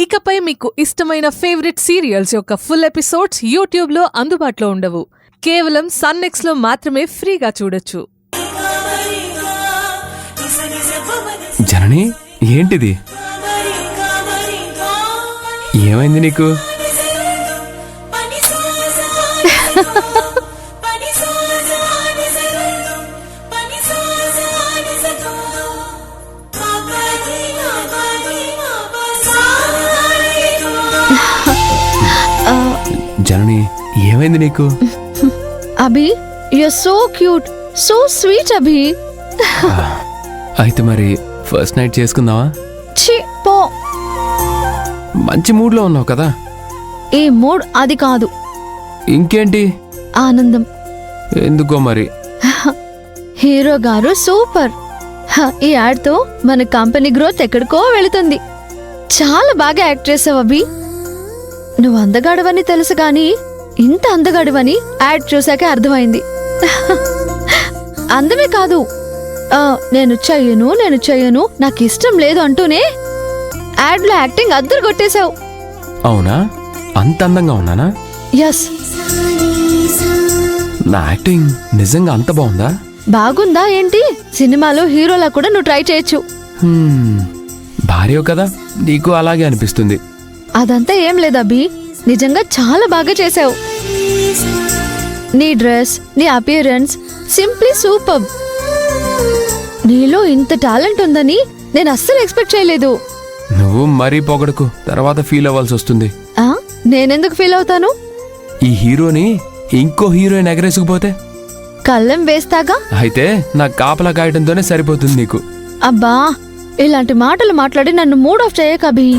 ఇకపై మీకు ఇష్టమైన ఫేవరెట్ సీరియల్స్ యొక్క ఫుల్ ఎపిసోడ్స్ యూట్యూబ్లో అందుబాటులో ఉండవు. కేవలం సన్నెక్స్లో మాత్రమే ఫ్రీగా చూడొచ్చు. జనని, ఏంటిది? ఏమైంది నీకు? జనని, ఏమైంది నీకు? అభి, you're so cute, so sweet అభి. అయితే మరి ఫస్ట్ నైట్ చేసుకుందామా? ఛీ పో. మంచి మూడ్లో ఉన్నావు కదా? ఈ మూడ్ అది కాదు. ఇంకేంటి? ఆనందం. ఎందుకో మరి. హీరో గారు సూపర్. ఈ యాడ్తో మన కంపెనీ గ్రోత్ ఎక్కడికో వెళుతుంది. చాలా బాగా యాక్ట్ చేసావు అభి. నువ్వు అందగాడవని తెలుసు గాని ఇంత అందగాడవని యాడ్ చూసాకే అర్థమైంది. అందమే కాదు, నేను చెయ్యను నాకు ఇష్టం లేదు అంటూనే యాడ్లో యాక్టింగ్ అద్దరు కొట్టేశావు. అవునా? అంత అందంగా ఉన్నానా? ఎస్. నా యాక్టింగ్ నిజంగా అంత బాగుందా? బాగుందా ఏంటి? సినిమాలో హీరోలా కూడా నువ్వు ట్రై చేయొచ్చు. భార్యో కదా, నీకు అలాగే అనిపిస్తుంది. అదంతా ఏం లేదబ్బి, నిజంగా చాలా బాగా చేశావు. నీ డ్రెస్, నీ అపియరెన్స్ సింప్లీ సూపర్. నీలో ఇంత టాలెంట్ ఉందని నేను అస్సలు ఎక్స్పెక్ట్ చేయలేదు. నువ్వు మరీ పొగడకు, తర్వాత ఫీల్ అవ్వాల్సి వస్తుంది. నేనెందుకు ఫీల్ అవుతాను? ఈ హీరోని ఇంకో హీరోయిన్ ఎగరేసుకుపోతే? కళ్ళెం వేస్తాగా. అయితే నా కాపలా కాయటంతోనే సరిపోతుంది నీకు. అబ్బా, ఇలాంటి మాటలు మాట్లాడి నన్ను మూడ్ ఆఫ్ చేయకభి.